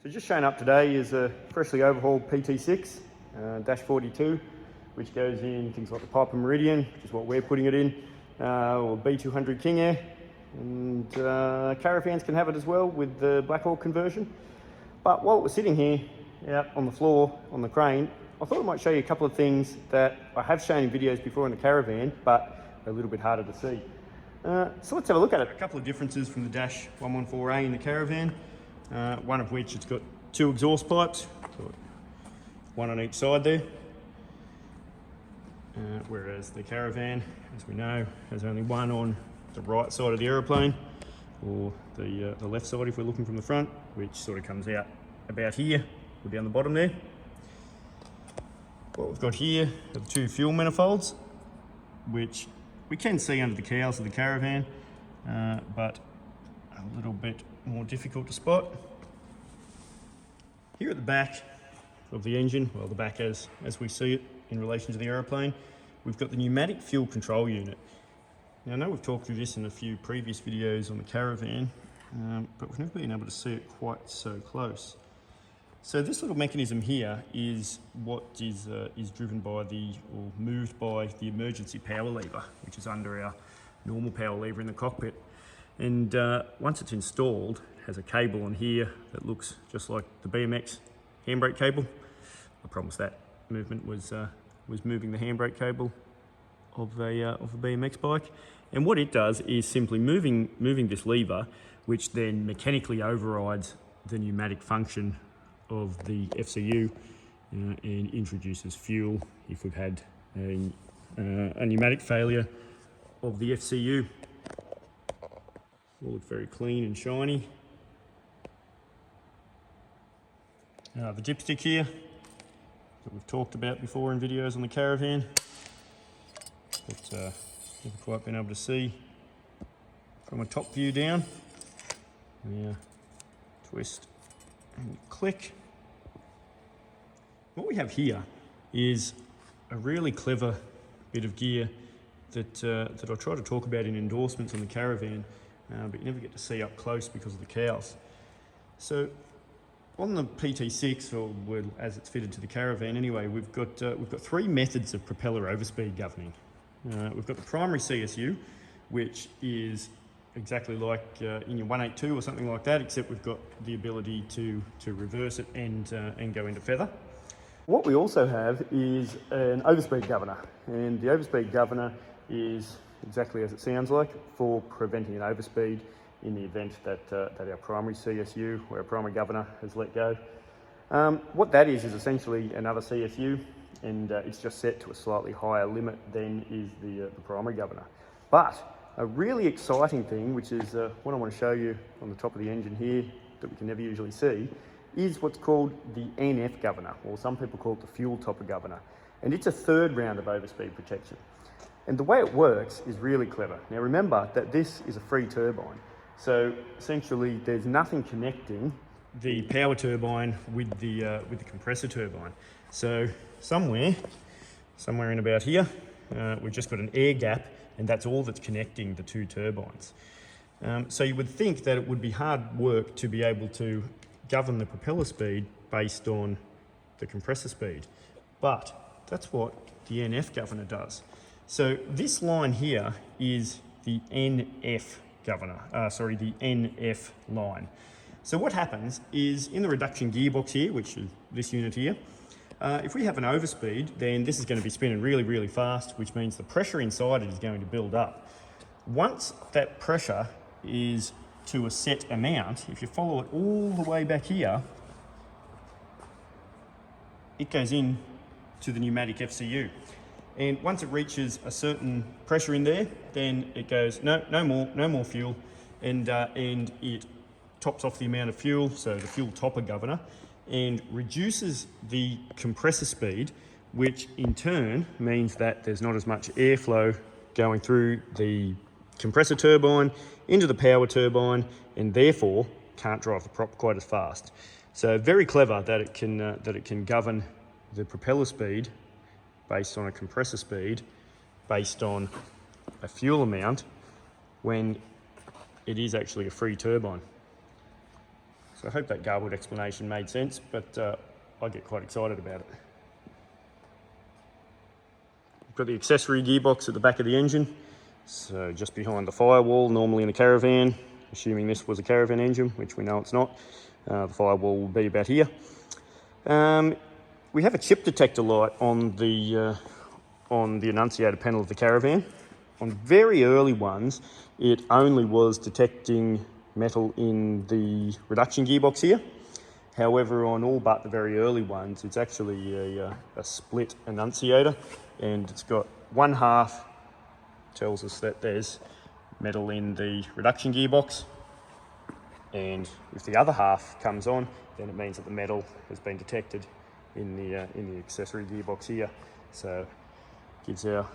So just showing up today is a freshly overhauled PT6 dash 42, which goes in things like the Piper Meridian, which is what we're putting it in, or B200 King Air, and caravans can have it as well with the Blackhawk conversion. But while it was sitting here out on the floor on the crane, I thought I might show you a couple of things that I have shown in videos before in the caravan, but a little bit harder to see. So let's have a look at it. A couple of differences from the Dash 114A in the caravan, one of which it's got two exhaust pipes, so one on each side there, whereas the caravan, as we know, has only one on the right side of the aeroplane, or the left side if we're looking from the front, which sort of comes out about here or down the bottom there. What we've got here are the two fuel manifolds, which we can see under the cowls of the caravan, but a little bit more difficult to spot. Here at the back of the engine, well, the back as we see it in relation to the aeroplane, we've got the pneumatic fuel control unit. Now, I know we've talked through this in a few previous videos on the caravan, but we've never been able to see it quite so close. So this little mechanism here is what is driven by or moved by the emergency power lever, which is under our normal power lever in the cockpit. And once it's installed, it has a cable on here that looks just like the BMX handbrake cable. I promise that movement was moving the handbrake cable of a BMX bike. And what it does is simply moving this lever, which then mechanically overrides the pneumatic function of the FCU and introduces fuel if we've had a pneumatic failure of the FCU. All look very clean and shiny. The dipstick here that we've talked about before in videos on the caravan, but never quite been able to see from a top view down. Now twist and click. What we have here is a really clever bit of gear that I try to talk about in endorsements on the caravan, but you never get to see up close because of the cowls. So on the PT6, or well, as it's fitted to the caravan anyway, we've got three methods of propeller overspeed governing. We've got the primary CSU, which is exactly like in your 182 or something like that, except we've got the ability to reverse it and go into feather. What we also have is an overspeed governor, and the overspeed governor is exactly as it sounds like, for preventing an overspeed in the event that our primary CSU or our primary governor has let go. What that is essentially another CSU, and it's just set to a slightly higher limit than is the primary governor. But a really exciting thing, which is what I want to show you on the top of the engine here that we can never usually see, is what's called the NF governor, or some people call it the fuel topper governor. And it's a third round of overspeed protection. And the way it works is really clever. Now remember that this is a free turbine. So essentially there's nothing connecting the power turbine with the compressor turbine. So somewhere in about here, we've just got an air gap, and that's all that's connecting the two turbines. So you would think that it would be hard work to be able to govern the propeller speed based on the compressor speed, but that's what the NF governor does. So this line here is the NF governor, the NF line. So what happens is in the reduction gearbox here, which is this unit here, if we have an overspeed, then this is going to be spinning really, really fast, which means the pressure inside it is going to build up. Once that pressure is to a set amount, if you follow it all the way back here, it goes in to the pneumatic FCU. And once it reaches a certain pressure in there, then it goes, no more fuel, and it tops off the amount of fuel, so the fuel topper governor, and reduces the compressor speed, which in turn means that there's not as much airflow going through the compressor turbine into the power turbine, and therefore can't drive the prop quite as fast. So very clever that it can govern the propeller speed based on a compressor speed, based on a fuel amount, when it is actually a free turbine. So I hope that garbled explanation made sense, but I get quite excited about it. We've got the accessory gearbox at the back of the engine, so just behind the firewall. Normally in a caravan, assuming this was a caravan engine, which we know it's not, the firewall will be about here. We have a chip detector light on the annunciator panel of the caravan. On very early ones, it only was detecting metal in the reduction gearbox here. However, on all but the very early ones, it's actually a split annunciator, and it's got one half tells us that there's metal in the reduction gearbox, and if the other half comes on, then it means that the metal has been detected in the accessory gearbox here. So gives our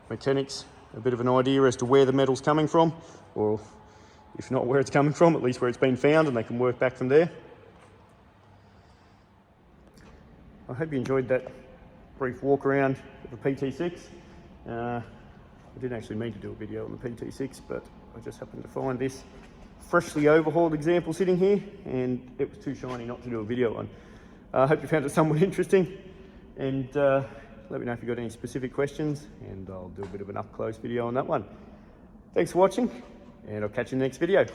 mechanics a bit of an idea as to where the metal's coming from, or if not where it's coming from, at least where it's been found, and they can work back from there. I hope you enjoyed that brief walk around of the PT6. I didn't actually mean to do a video on the PT6, but I just happened to find this freshly overhauled example sitting here, and it was too shiny not to do a video on. I hope you found it somewhat interesting, and let me know if you've got any specific questions, and I'll do a bit of an up-close video on that one. Thanks for watching, and I'll catch you in the next video.